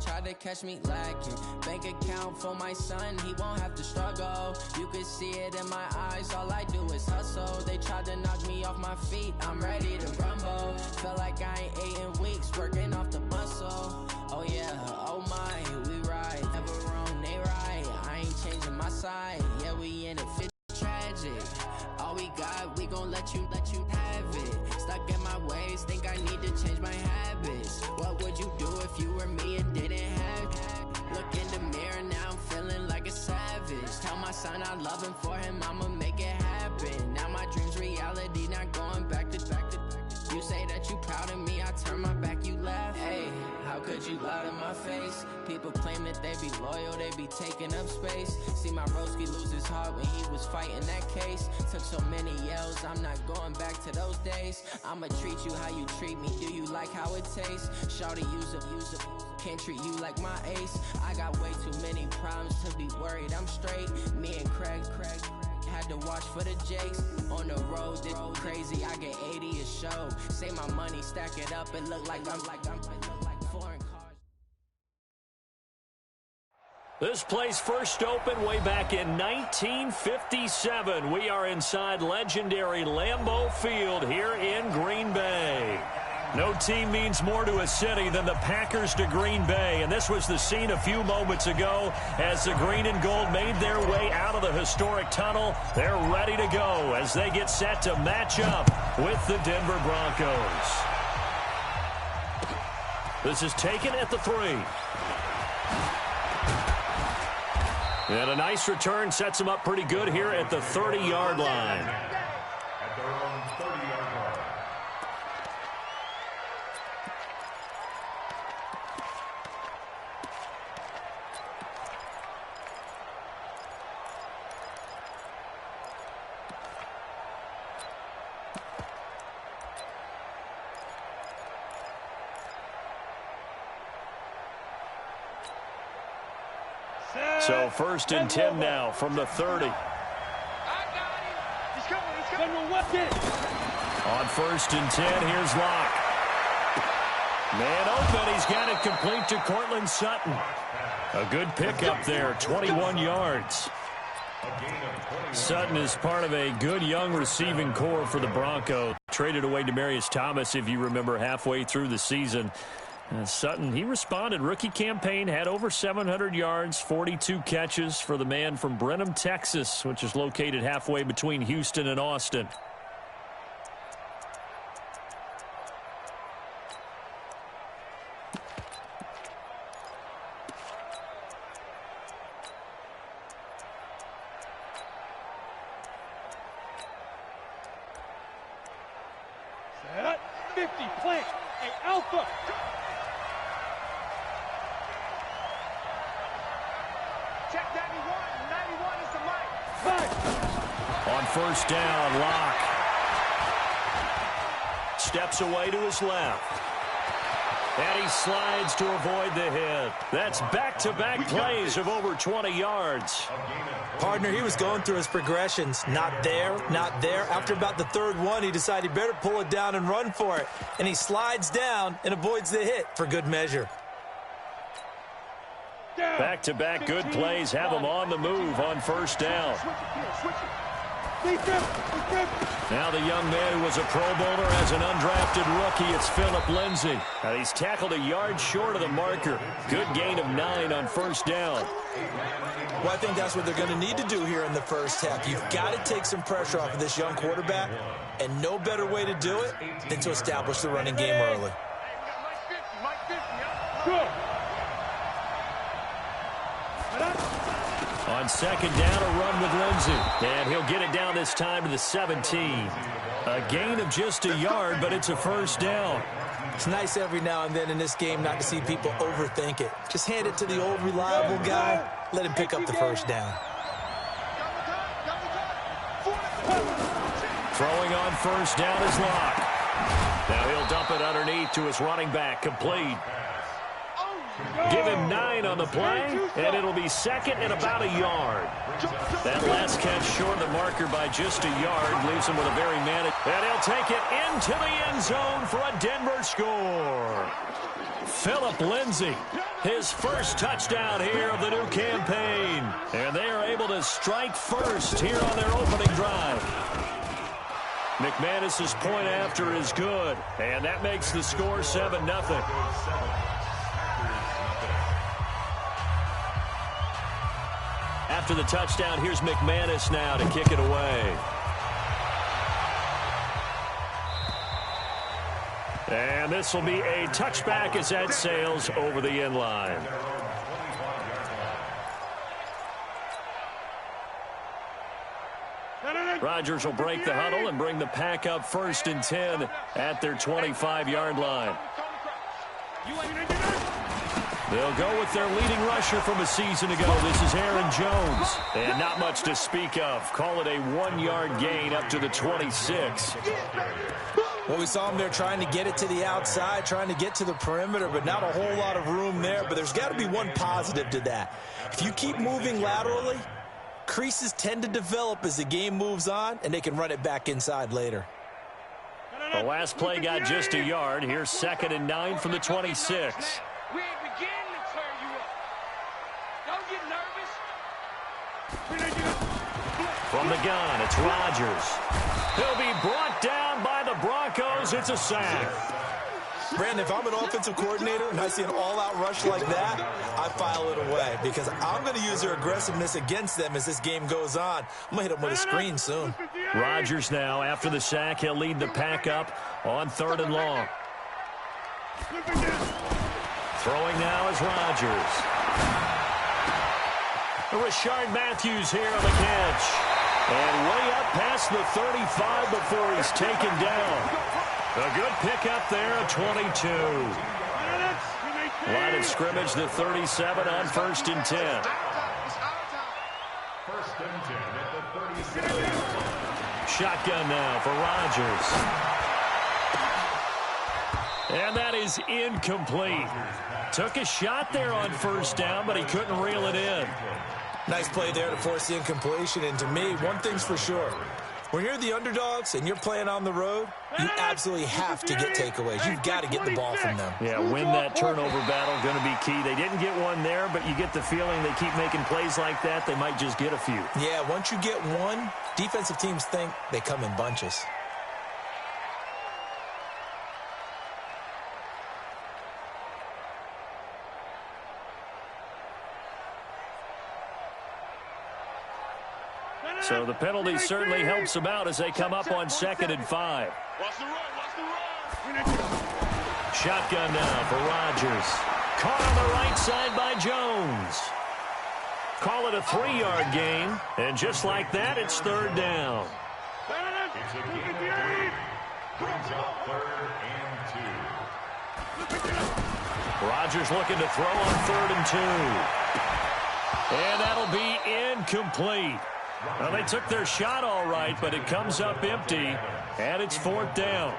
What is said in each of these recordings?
tried to catch me lacking. Bank account for my son, he won't have to struggle. You could see it in my eyes, all I do is hustle. They tried to knock me off my feet, I'm ready to rumble. Feel like I ain't ate in weeks, working off the muscle. Oh yeah, oh my, we ride. Never wrong, they right. I ain't changing my side. Yeah, we in it, fit tragic. All we got, we gon' let you have it. Stuck in my ways, think I need to change my habits. What would you do if you were me and didn't have it? Look in the mirror, now I'm feeling like a savage. Tell my son I love him, for him I'ma make it happen. Now my dream's reality, not going back to. You say that you proud of me, I turn my back, you laugh. Hey, how could you lie to my face? People claim that they be loyal, they be taking up space. See my broski lose his heart when he was fighting that case. Took so many yells, I'm not going back to those days. I'ma treat you how you treat me, do you like how it tastes? Shawty, use a, can't treat you like my ace. I got way too many problems to be worried, I'm straight. Me and Craig had to watch for the Jakes. On the road, this crazy, I get 80 a show. Say my money, stack it up, and look like I'm foreign cars. This place first opened way back in 1957. We are inside legendary Lambeau Field here in Green Bay. No team means more to a city than the Packers to Green Bay, and this was the scene a few moments ago as the green and gold made their way out of the historic tunnel. They're ready to go as they get set to match up with the Denver Broncos. This is taken at the 3. And a nice return sets them up pretty good here at the 30-yard line. So 1st and 10 now from the 30. On 1st and 10, here's Locke. Man open, he's got it complete to Cortland Sutton. A good pickup there, 21 yards. Sutton is part of a good young receiving core for the Broncos. Traded away Demaryius Thomas, if you remember, halfway through the season. Sutton, he responded. Rookie campaign, had over 700 yards, 42 catches for the man from Brenham, Texas, which is located halfway between Houston and Austin. Set, 50, plant, a alpha. Check 91. 91 is the mic. On 1st down, Locke steps away to his left. And he slides to avoid the hit. That's back-to-back plays of over 20 yards. Partner, he was going through his progressions. Not there, not there. After about the 3rd one, he decided he better pull it down and run for it. And he slides down and avoids the hit for good measure. Back-to-back good plays have him on the move on 1st down. Now the young man who was a Pro Bowler as an undrafted rookie, it's Phillip Lindsay. He's tackled a yard short of the marker. Good gain of 9 on 1st down. Well, I think that's what they're going to need to do here in the first half. You've got to take some pressure off of this young quarterback, and no better way to do it than to establish the running game early. On 2nd down, a run with Lindsay. And he'll get it down this time to the 17. A gain of just a yard, but it's a 1st down. It's nice every now and then in this game not to see people overthink it. Just hand it to the old reliable guy. Let him pick up the 1st down. Throwing on 1st down is Locke. Now he'll dump it underneath to his running back, complete. Give him 9 on the play, and it'll be second and about a yard. That last catch short of the marker by just a yard leaves him with a very managed. And he'll take it into the end zone for a Denver score. Phillip Lindsay, his first touchdown here of the new campaign. And they are able to strike first here on their opening drive. McManus's point after is good, and that makes the score 7-0. After the touchdown, here's McManus now to kick it away. And this will be a touchback as that sails over the end line. Rodgers will break the huddle and bring the pack up 1st and 10 at their 25-yard line. They'll go with their leading rusher from a season ago. This is Aaron Jones. And not much to speak of. Call it a 1-yard gain up to the 26. Well, we saw him there trying to get it to the outside, trying to get to the perimeter, but not a whole lot of room there. But there's got to be one positive to that. If you keep moving laterally, creases tend to develop as the game moves on, and they can run it back inside later. The last play got just a yard. Here's 2nd and 9 from the 26. We ain't beginning to turn you up. Don't get nervous. From the gun, it's Rodgers. He'll be brought down by the Broncos. It's a sack. Brandon, if I'm an offensive coordinator and I see an all-out rush like that, I file it away because I'm going to use their aggressiveness against them as this game goes on. I'm going to hit them with a screen soon. Rodgers now, after the sack, he'll lead the pack up on 3rd and long. Throwing now is Rodgers. Rashard Matthews here on the catch. And way up past the 35 before he's taken down. A good pickup there at 22. Line of scrimmage, the 37 on 1st and 10. 1st and 10 at the 37. Shotgun now for Rodgers. And that is incomplete. Took a shot there on 1st down, but he couldn't reel it in. Nice play there to force the incompletion. And to me, one thing's for sure. When you're the underdogs and you're playing on the road, you absolutely have to get takeaways. You've got to get the ball from them. Yeah, win that turnover battle, going to be key. They didn't get one there, but you get the feeling they keep making plays like that, they might just get a few. Yeah, once you get one, defensive teams think they come in bunches. So the penalty certainly helps them out as they come up on 2nd and 5. Shotgun now for Rodgers. Caught on the right side by Jones. Call it a 3-yard gain. And just like that, it's 3rd down. It's a gain. Brings up 3rd and 2. Rodgers looking to throw on 3rd and 2. And that'll be incomplete. Well, they took their shot all right, but it comes up empty, and it's 4th down.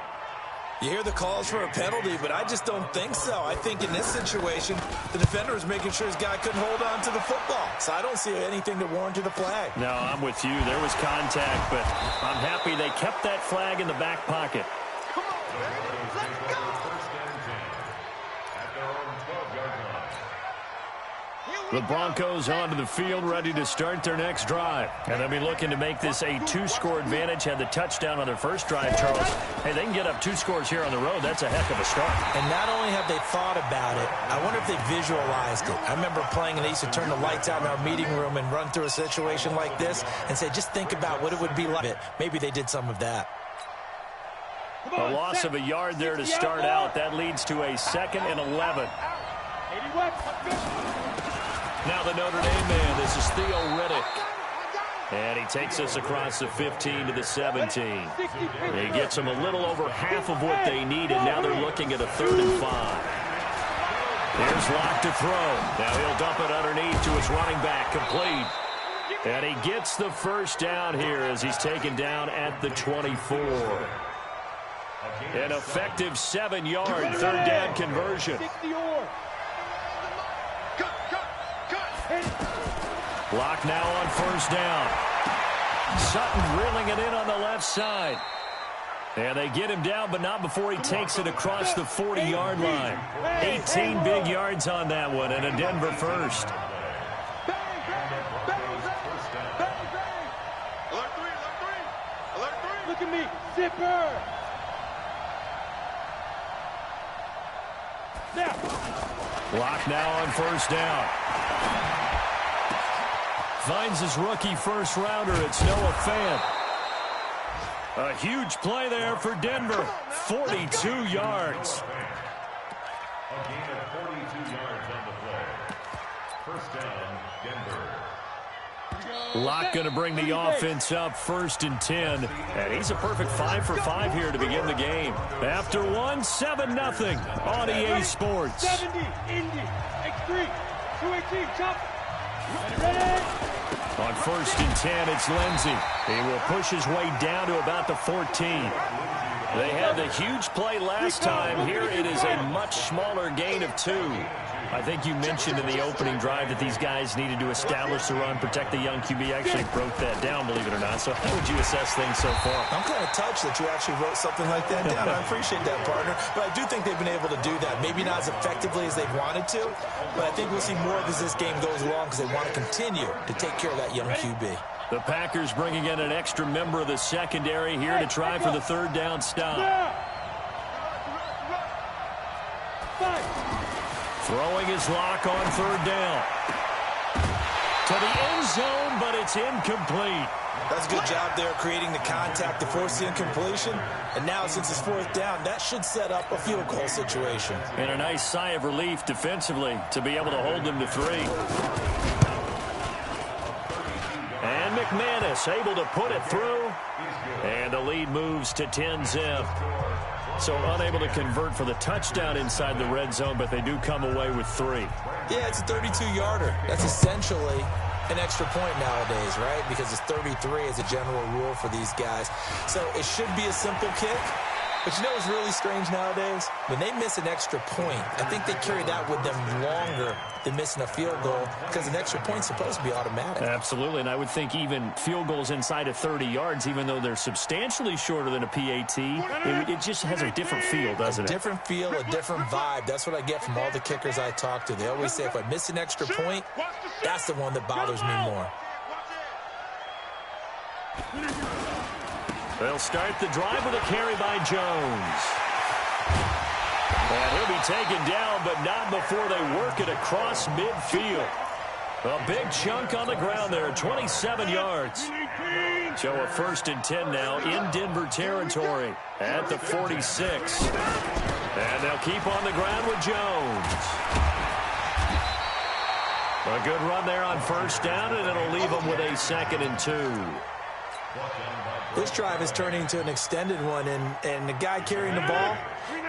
You hear the calls for a penalty, but I just don't think so. I think in this situation, the defender was making sure his guy couldn't hold on to the football. So I don't see anything that warranted a flag. No, I'm with you. There was contact, but I'm happy they kept that flag in the back pocket. Come on, man. Let's go. 1st and 10 at their own 12-yard line. The Broncos onto the field, ready to start their next drive. And they'll be looking to make this a 2-score advantage. Had the touchdown on their first drive, Charles. Hey, they can get up 2 scores here on the road. That's a heck of a start. And not only have they thought about it, I wonder if they visualized it. I remember playing and they used to turn the lights out in our meeting room and run through a situation like this and say, just think about what it would be like. Maybe they did some of that. A loss of a yard there to start out. That leads to a 2nd and 11. Now the Notre Dame man, this is Theo Riddick. And he takes us across the 15 to the 17. He gets them a little over half of what they need, and now they're looking at a 3rd and 5. Here's Locke to throw. Now he'll dump it underneath to his running back, complete. And he gets the 1st down here as he's taken down at the 24. An effective 7-yard 3rd down conversion. Clock now on first down. Sutton reeling it in on the left side. And they get him down, but not before he takes it across the 40-yard line. 18 big yards on that one, and a Denver first. Look at me, zipper. Clock now on first down. Finds his rookie first-rounder. It's Noah Fant. A huge play there for Denver. 42 yards. A gain of 42 yards on the play. First down, Denver. Locke going to bring the offense up 1st and 10. And he's a perfect 5 for 5 here to begin the game. After one, 7-0 on EA Sports. 70, Indy, X3, 218, chop. Ready? On 1st and 10, it's Lindsey. He will push his way down to about the 14. They had the huge play last time. Here it is a much smaller gain of 2. I think you mentioned in the opening drive that these guys needed to establish the run, protect the young QB. Actually broke that down, believe it or not. So how would you assess things so far? I'm kind of touched that you actually wrote something like that down. I appreciate that, partner. But I do think they've been able to do that. Maybe not as effectively as they've wanted to, but I think we'll see more of as this game goes along because they want to continue to take care of that young QB. The Packers bringing in an extra member of the secondary here to try for the 3rd down stop. Throwing his lock on 3rd down. To the end zone, but it's incomplete. That's a good job there creating the contact to force the incompletion. And now since it's 4th down, that should set up a field goal situation. And a nice sigh of relief defensively to be able to hold them to 3. And McManus able to put it through. And the lead moves to 10-zip. So unable to convert for the touchdown inside the red zone, but they do come away with 3. Yeah, it's a 32-yarder. That's essentially an extra point nowadays, right? Because it's 33 as a general rule for these guys. So it should be a simple kick. But you know what's really strange nowadays? When they miss an extra point, I think they carry that with them longer than missing a field goal because an extra point's supposed to be automatic. Absolutely, and I would think even field goals inside of 30 yards, even though they're substantially shorter than a PAT, it just has a different feel, doesn't it? A different feel, a different vibe. That's what I get from all the kickers I talk to. They always say if I miss an extra point, that's the one that bothers me more. They'll start the drive with a carry by Jones. And he'll be taken down, but not before they work it across midfield. A big chunk on the ground there, 27 yards. So a 1st and 10 now in Denver territory at the 46. And they'll keep on the ground with Jones. A good run there on 1st down, and it'll leave them with a 2nd and 2. This drive is turning into an extended one, and the guy carrying the ball,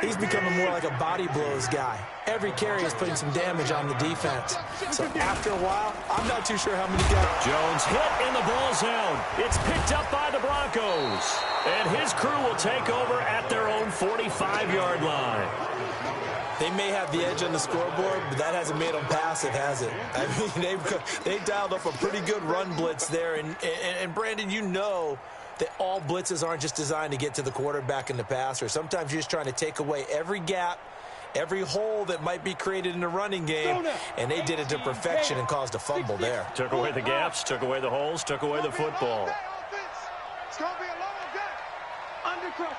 he's becoming more like a body blows guy. Every carry is putting some damage on the defense. So after a while, I'm not too sure how many guys. Jones hit in the ball's out. It's picked up by the Broncos. And his crew will take over at their own 45-yard line. They may have the edge on the scoreboard, but that hasn't made them passive, has it? I mean, they've dialed up a pretty good run blitz there. And Brandon, you know that all blitzes aren't just designed to get to the quarterback and the passer. Sometimes you're just trying to take away every gap, every hole that might be created in the running game, and they did it to perfection and caused a fumble there. Took away the gaps, took away the holes, took away the football. It's going to be a long day. Undercrush.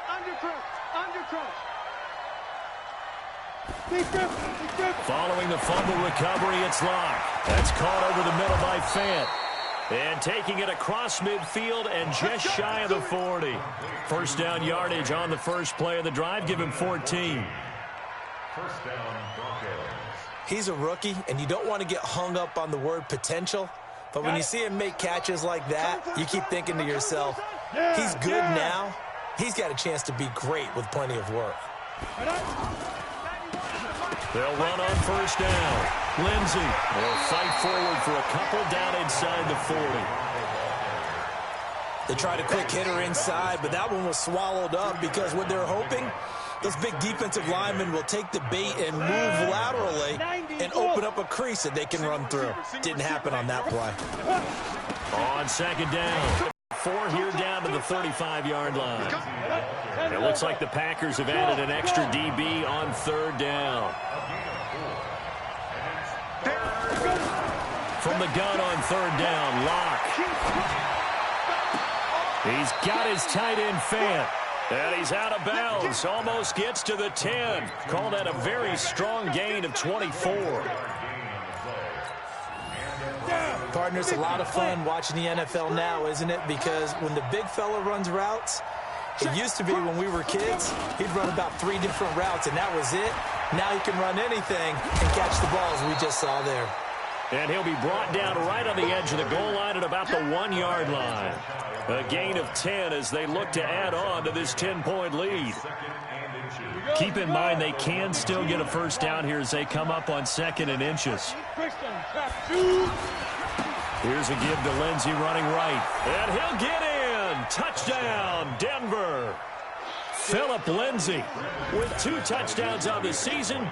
Following the fumble recovery, it's Locke. That's caught over the middle by Fant. And taking it across midfield and just shy of the 40. 1st down yardage on the first play of the drive. Give him 14. 1st down, Broncos. He's a rookie, and you don't want to get hung up on the word potential. But when you see him make catches like that, you keep thinking to yourself, he's good now. He's got a chance to be great with plenty of work. They'll run on 1st down. Lindsey will fight forward for a couple down inside the 40. They tried a quick hitter inside, but that one was swallowed up because what they're hoping Those big defensive linemen will take the bait and move laterally and open up a crease that they can run through. Didn't happen on that play. On second down. 4 here down to the 35-yard line. It looks like the Packers have added an extra DB on third down. From the gun on third down, Locke. He's got his tight end Fant. And he's out of bounds. Almost gets to the 10. Call that a very strong gain of 24. Partners, a lot of fun watching the NFL now, isn't it? Because when the big fella runs routes, it used to be when we were kids, he'd run about 3 different routes, and that was it. Now he can run anything and catch the balls we just saw there. And he'll be brought down right on the edge of the goal line at about the 1-yard line. A gain of 10 as they look to add on to this 10-point lead. Keep in mind they can still get a first down here as they come up on 2nd and inches. Here's a give to Lindsey running right. And he'll get in. Touchdown, Denver. Phillip Lindsay with 2 touchdowns on the season.